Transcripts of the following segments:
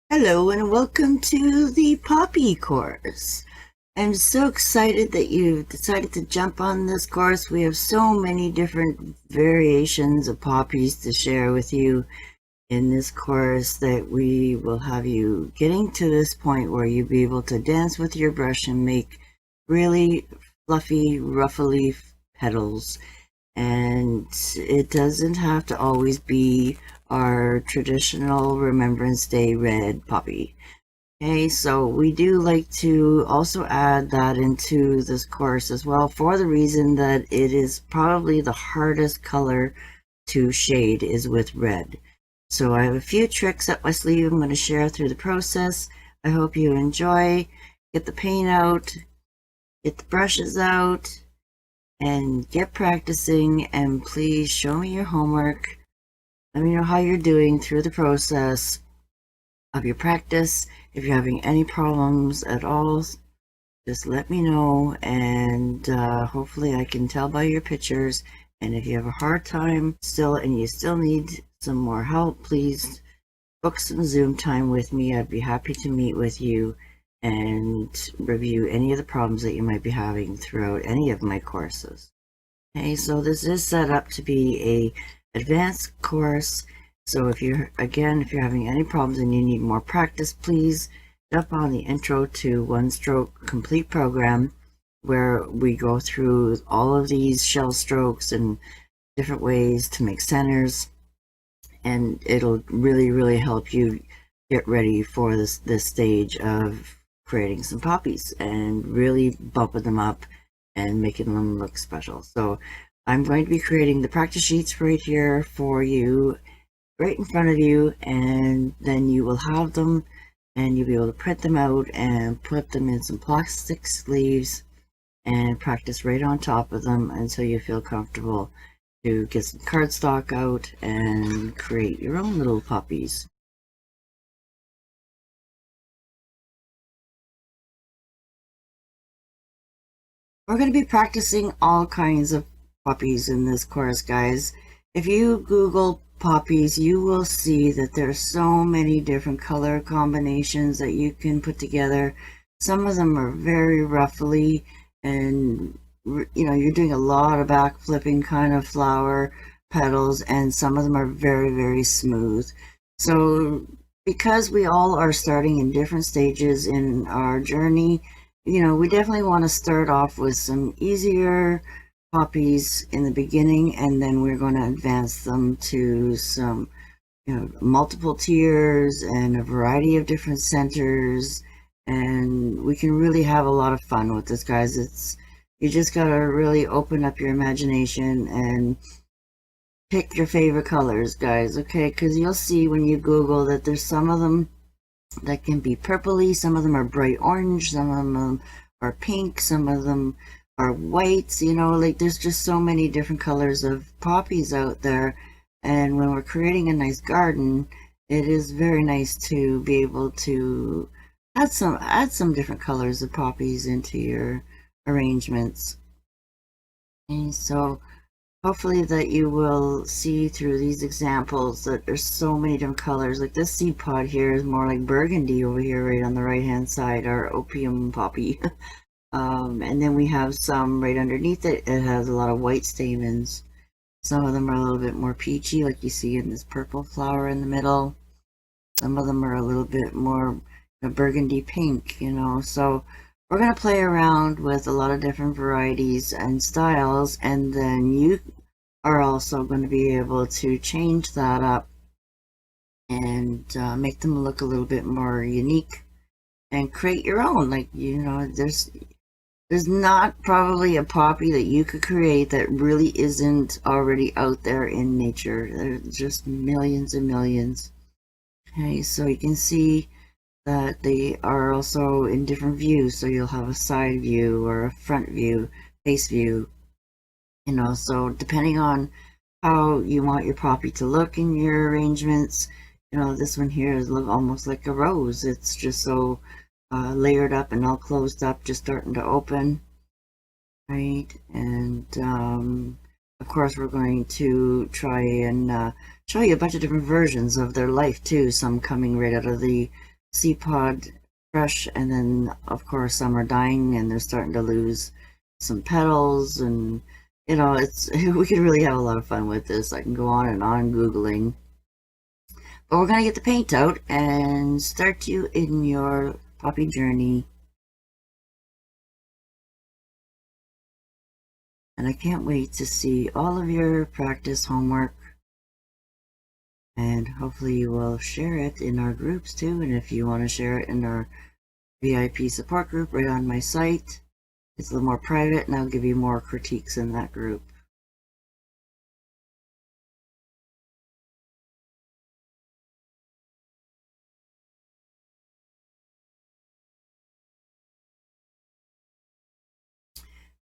Hello and welcome to the Poppy course. I'm so excited that you've decided to jump on this course. We have so many different variations of poppies to share with you in this course that we will have you getting to this point where you'll be able to dance with your brush and make really fluffy, ruffly petals. And it doesn't have to always be our traditional Remembrance Day red poppy. Okay, so we do like to also add that into this course as well for the reason that it is probably the hardest color to shade is with red. So I have a few tricks up my sleeve I'm going to share through the process. I hope you enjoy. Get the paint out, get the brushes out, and get practicing, and please show me your homework. Let me know how you're doing through the process of your practice. If you're having any problems at all, just let me know, and hopefully I can tell by your pictures. And if you have a hard time still and you still need some more help, please book some Zoom time with me. I'd be happy to meet with you and review any of the problems that you might be having throughout any of my courses. Okay, so this is set up to be a advanced course. So if you're having any problems and you need more practice, please jump on the Intro to One Stroke Complete program, where we go through all of these shell strokes and different ways to make centers, and it'll really help you get ready for this stage of creating some poppies and really bumping them up and making them look special. So I'm going to be creating the practice sheets right here for you, right in front of you, and then you will have them and you'll be able to print them out and put them in some plastic sleeves and practice right on top of them until you feel comfortable to get some cardstock out and create your own little poppies. We're going to be practicing all kinds of poppies in this course, guys. If you Google poppies, you will see that there's so many different color combinations that you can put together. Some of them are very ruffly, and you're doing a lot of back flipping kind of flower petals, and some of them are very smooth. So because we all are starting in different stages in our journey, we definitely want to start off with some easier poppies in the beginning, and then we're going to advance them to some multiple tiers and a variety of different centers, and we can really have a lot of fun with this, guys. You just got to really open up your imagination and pick your favorite colors, guys, okay? Because you'll see when you Google that there's some of them that can be purpley, some of them are bright orange, some of them are pink, some of them are whites, like there's just so many different colors of poppies out there. And when we're creating a nice garden, it is very nice to be able to add some different colors of poppies into your arrangements. And so hopefully that you will see through these examples that there's so many different colors. Like this seed pod here is more like burgundy over here, right on the right hand side, our opium poppy. And then we have some right underneath it. It has a lot of white stamens. Some of them are a little bit more peachy, like you see in this purple flower in the middle. Some of them are a little bit more burgundy pink, so we're going to play around with a lot of different varieties and styles, and then you are also going to be able to change that up and make them look a little bit more unique and create your own. Like, there's not probably a poppy that you could create that really isn't already out there in nature. There's just millions and millions. Okay, so you can see that they are also in different views. So you'll have a side view or a front view, face view, so depending on how you want your poppy to look in your arrangements, this one here is almost like a rose. It's just so layered up and all closed up, just starting to open, right? And of course we're going to try and show you a bunch of different versions of their life too, some coming right out of the seed pod fresh, and then of course some are dying and they're starting to lose some petals, and it's we could really have a lot of fun with this. I can go on and on Googling. But we're gonna get the paint out and start you in your poppy journey. And I can't wait to see all of your practice homework. And hopefully you will share it in our groups too. And if you want to share it in our VIP support group right on my site, it's a little more private and I'll give you more critiques in that group.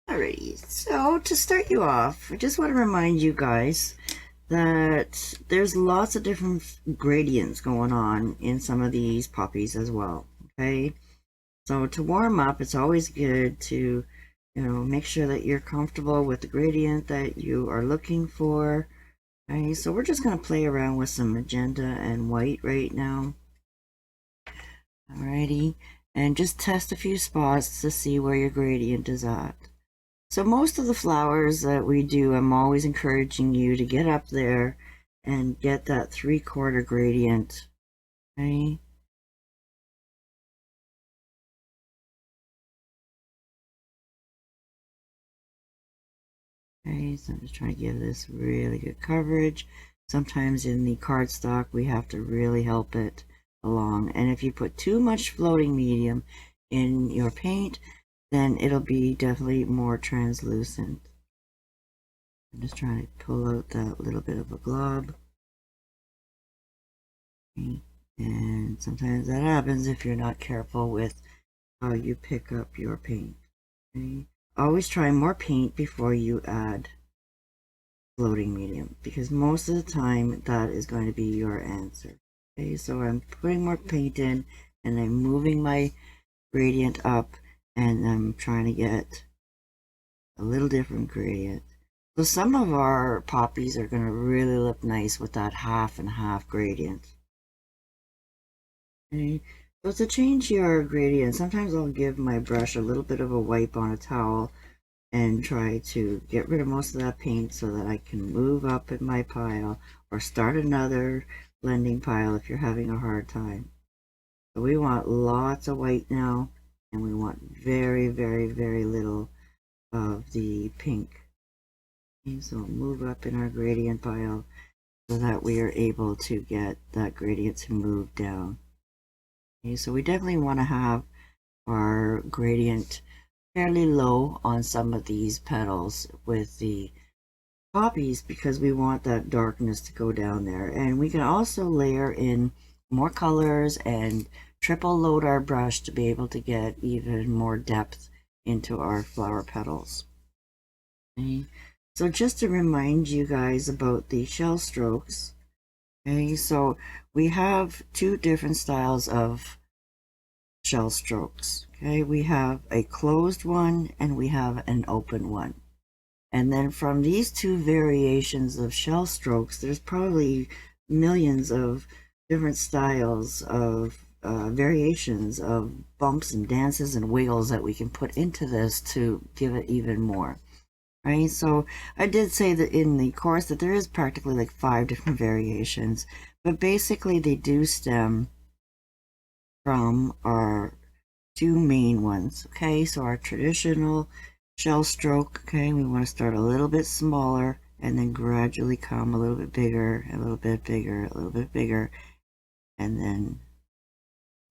Alrighty, so to start you off, I just want to remind you guys that there's lots of different gradients going on in some of these poppies as well, okay? So to warm up, it's always good to, make sure that you're comfortable with the gradient that you are looking for. Okay, so we're just going to play around with some magenta and white right now. Alrighty, and just test a few spots to see where your gradient is at. So most of the flowers that we do, I'm always encouraging you to get up there and get that 3/4 gradient. Okay. Okay, so I'm just trying to give this really good coverage. Sometimes in the cardstock, we have to really help it along. And if you put too much floating medium in your paint, then it'll be definitely more translucent. I'm just trying to pull out that little bit of a glob. Okay. And sometimes that happens if you're not careful with how you pick up your paint. Okay. Always try more paint before you add floating medium, because most of the time that is going to be your answer. Okay, so I'm putting more paint in and I'm moving my gradient up and I'm trying to get a little different gradient. So some of our poppies are going to really look nice with that half and half gradient. Okay, so to change your gradient, sometimes I'll give my brush a little bit of a wipe on a towel and try to get rid of most of that paint so that I can move up in my pile or start another blending pile if you're having a hard time. So we want lots of white now, and we want very, very, very little of the pink. Okay, so move up in our gradient pile so that we are able to get that gradient to move down. Okay, so we definitely want to have our gradient fairly low on some of these petals with the poppies because we want that darkness to go down there. And we can also layer in more colors and triple load our brush to be able to get even more depth into our flower petals. Okay, so just to remind you guys about the shell strokes. Okay, so we have two different styles of shell strokes. Okay, we have a closed one and we have an open one. And then from these two variations of shell strokes, there's probably millions of different styles of variations of bumps and dances and wiggles that we can put into this to give it even more. Right, so I did say that in the course that there is practically like 5 different variations, but basically they do stem from our two main ones. Okay, so our traditional shell stroke, okay, we want to start a little bit smaller and then gradually come a little bit bigger, a little bit bigger, a little bit bigger, and then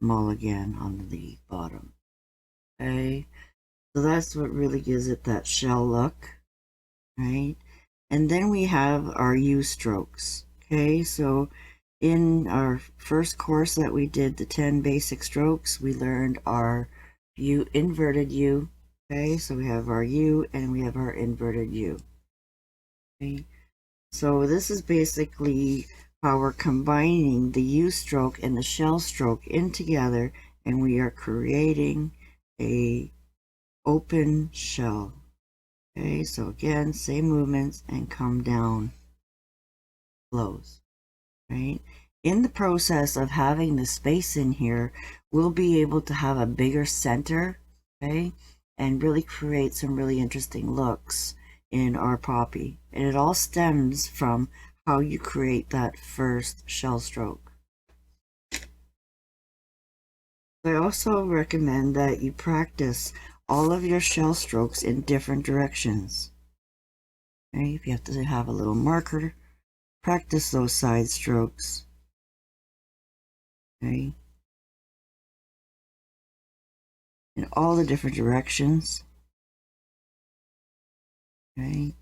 small again on the bottom. Okay, so that's what really gives it that shell look, right? And then we have our U strokes. Okay, so in our first course that we did, the 10 basic strokes, we learned our U, inverted U. Okay, so we have our U and we have our inverted U. Okay, so this is basically how we're combining the U stroke and the shell stroke in together, and we are creating a open shell. Okay, so again, same movements and come down, close, right? in the process of having the space in here, we'll be able to have a bigger center, okay, and really create some really interesting looks in our poppy. And it all stems from how you create that first shell stroke. I also recommend that you practice all of your shell strokes in different directions. Okay, if you have to have a little marker, practice those side strokes. Okay, in all the different directions. Okay,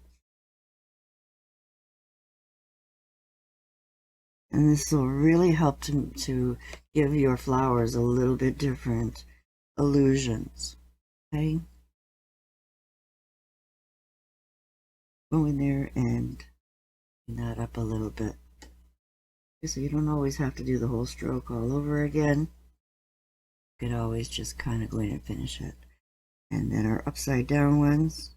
and this will really help to give your flowers a little bit different illusions. Okay, go in there and clean that up a little bit. Okay, so you don't always have to do the whole stroke all over again. You could always just kind of go in and finish it. And then our upside down ones.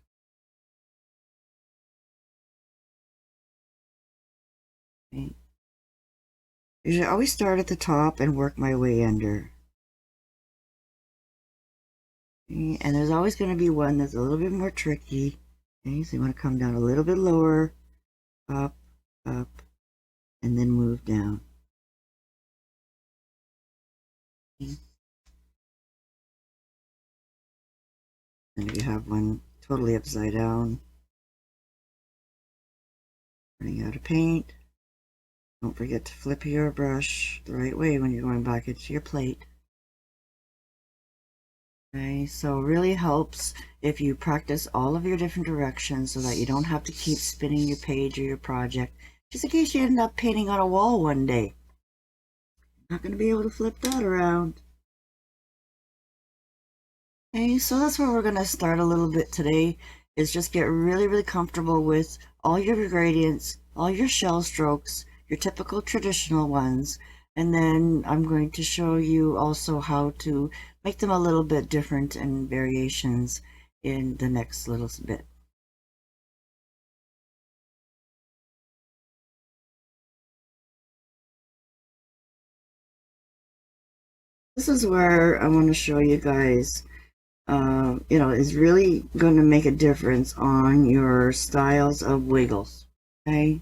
Okay. Usually I always start at the top and work my way under. Okay. And there's always going to be one that's a little bit more tricky. Okay, so you want to come down a little bit lower, up, up, and then move down. Okay. And if you have one totally upside down, running out of paint, don't forget to flip your brush the right way when you're going back into your plate. Okay, so it really helps if you practice all of your different directions so that you don't have to keep spinning your page or your project, just in case you end up painting on a wall one day. Not going to be able to flip that around. Okay, so that's where we're going to start a little bit today, is just get really, really comfortable with all your gradients, all your shell strokes, your typical traditional ones, and then I'm going to show you also how to make them a little bit different and variations in the next little bit. This is where I want to show you guys, is really going to make a difference on your styles of wiggles. Okay,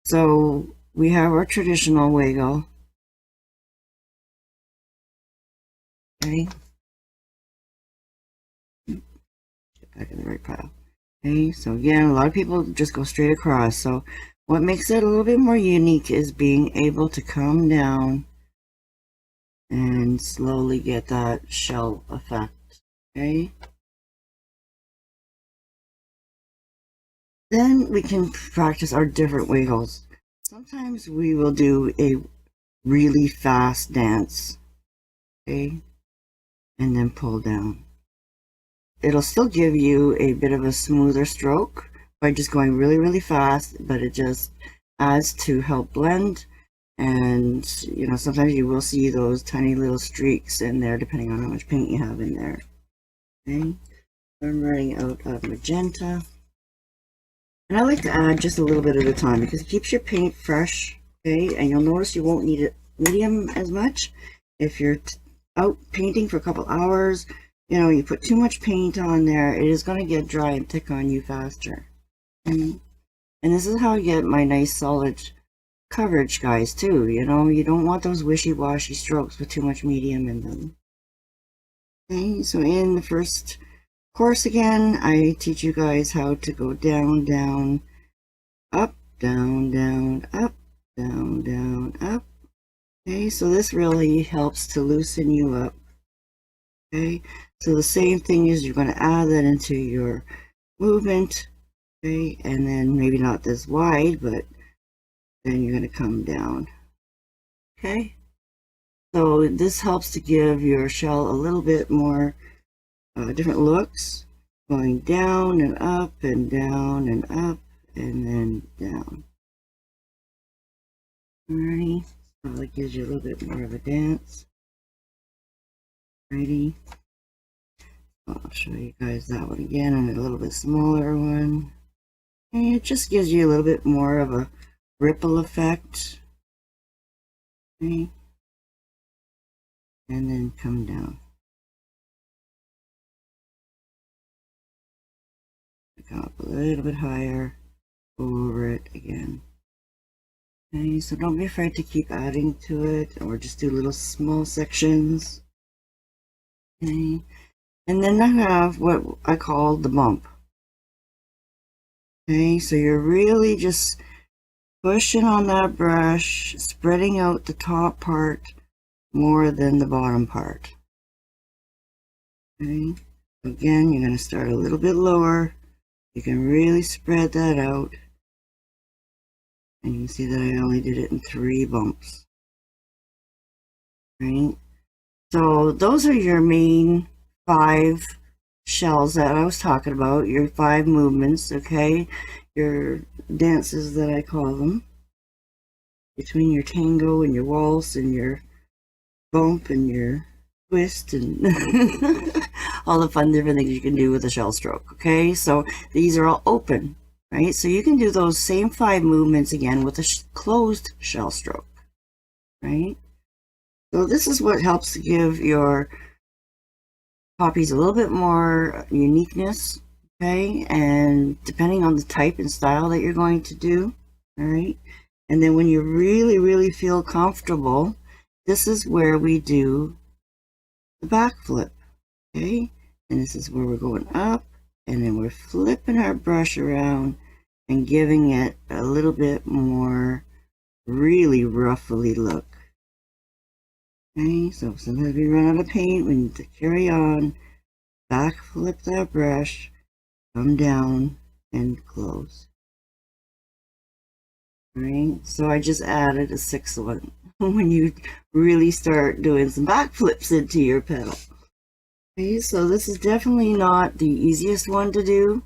so we have our traditional wiggle. Okay, get back in the right pile. Okay, so again, a lot of people just go straight across. So what makes it a little bit more unique is being able to come down and slowly get that shell effect. Okay, then we can practice our different wiggles. Sometimes we will do a really fast dance, okay, and then pull down. It'll still give you a bit of a smoother stroke by just going really, really fast, but it just adds to help blend. And, sometimes you will see those tiny little streaks in there depending on how much paint you have in there. Okay, I'm running out of magenta. And I like to add just a little bit at a time because it keeps your paint fresh, okay? And you'll notice you won't need it medium as much. If you're out painting for a couple hours, you put too much paint on there, it is going to get dry and thick on you faster. And this is how I get my nice solid coverage, guys, too. You don't want those wishy-washy strokes with too much medium in them. Okay, so in the first course again, I teach you guys how to go down, down, up, down, down, up, down, down, up. Okay, so this really helps to loosen you up. Okay, so the same thing is you're going to add that into your movement. Okay, and then maybe not this wide, but then you're going to come down. Okay, so this helps to give your shell a little bit more different looks, going down and up and down and up and then down. Alrighty, so it gives you a little bit more of a dance. Alrighty, I'll show you guys that one again and a little bit smaller one. And it just gives you a little bit more of a ripple effect. Okay. And then come down. Come up a little bit higher, over it again. Okay, so don't be afraid to keep adding to it, or just do little small sections. Okay, and then I have what I call the bump. Okay, so you're really just pushing on that brush, spreading out the top part more than the bottom part. Okay, again, you're going to start a little bit lower. You can really spread that out. And you can see that I only did it in 3 bumps. Right? So those are your main 5 shells that I was talking about, your 5 movements, okay? Your dances that I call them. Between your tango and your waltz and your bump and your twist and all the fun different things you can do with a shell stroke, okay? So these are all open, right? So you can do those same 5 movements again with a closed shell stroke, right? So this is what helps to give your poppies a little bit more uniqueness, okay? And depending on the type and style that you're going to do, all right? And then when you really, really feel comfortable, this is where we do the back flip, okay? And this is where we're going up, and then we're flipping our brush around and giving it a little bit more really ruffly look. Okay, so sometimes we run out of paint, we need to carry on, back flip that brush, come down, and close. Right, so I just added a 6th one when you really start doing some back flips into your pedal. Okay, so this is definitely not the easiest one to do.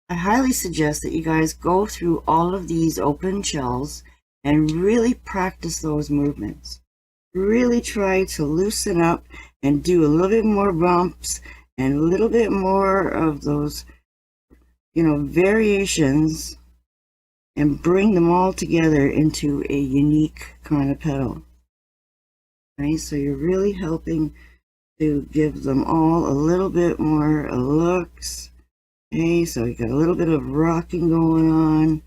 I highly suggest that you guys go through all of these open shells and really practice those movements. Really try to loosen up and do a little bit more bumps and a little bit more of those, variations, and bring them all together into a unique kind of pedal. Right? So you're really helping to give them all a little bit more looks. Okay, so you got a little bit of rocking going on,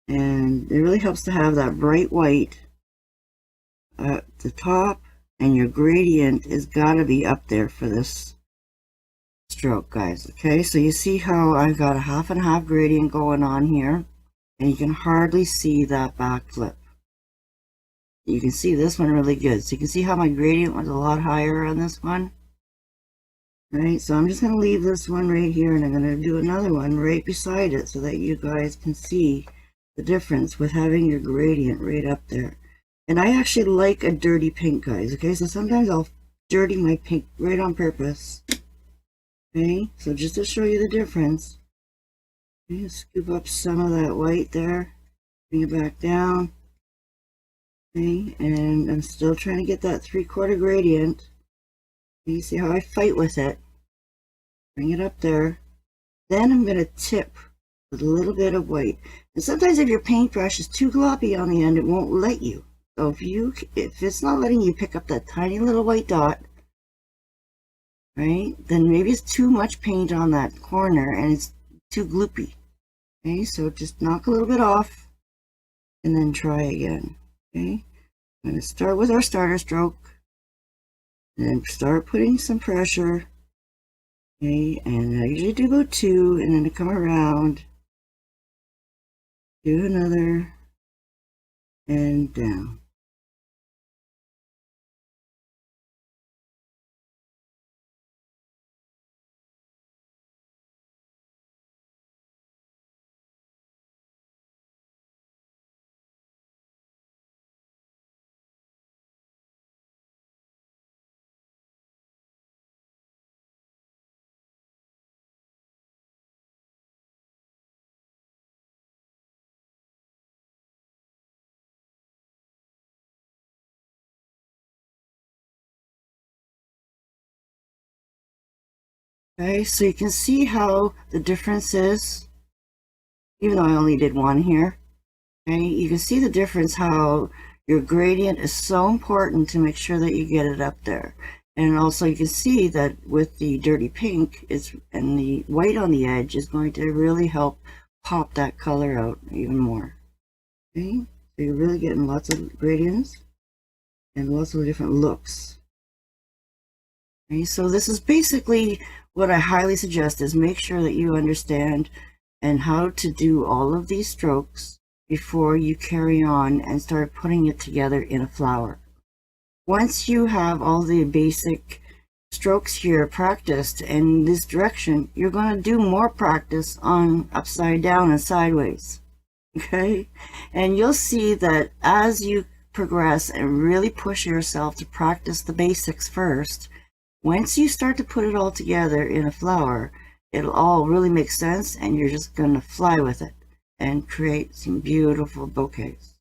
and it really helps to have that bright white at the top, and your gradient has got to be up there for this stroke, guys. Okay, so you see how I've got a half and half gradient going on here, and you can hardly see that back flip. You can see this one really good. So you can see how my gradient was a lot higher on this one. Right, so I'm just going to leave this one right here, and I'm going to do another one right beside it so that you guys can see the difference with having your gradient right up there. And I actually like a dirty pink, guys, okay? So sometimes I'll dirty my pink right on purpose. Okay, so just to show you the difference, scoop up some of that white there, bring it back down. Okay, and I'm still trying to get that 3/4 gradient. You see how I fight with it. Bring it up there. Then I'm going to tip with a little bit of white. And sometimes if your paintbrush is too gloppy on the end, it won't let you. So if it's not letting you pick up that tiny little white dot, right, then maybe it's too much paint on that corner and it's too gloopy. Okay, so just knock a little bit off and then try again. Okay, I'm going to start with our starter stroke. And then start putting some pressure. Okay, and I usually do about 2, and then I come around do another, and down. Okay, so you can see how the difference is, even though I only did one here. Okay, you can see the difference, how your gradient is so important to make sure that you get it up there. And also you can see that with the dirty pink and the white on the edge is going to really help pop that color out even more. Okay, so you're really getting lots of gradients and lots of different looks. Okay, so this is basically what I highly suggest, is make sure that you understand and how to do all of these strokes before you carry on and start putting it together in a flower. Once you have all the basic strokes here practiced in this direction, you're going to do more practice on upside down and sideways. Okay, and you'll see that as you progress and really push yourself to practice the basics first, once you start to put it all together in a flower, it'll all really make sense, and you're just going to fly with it and create some beautiful bouquets.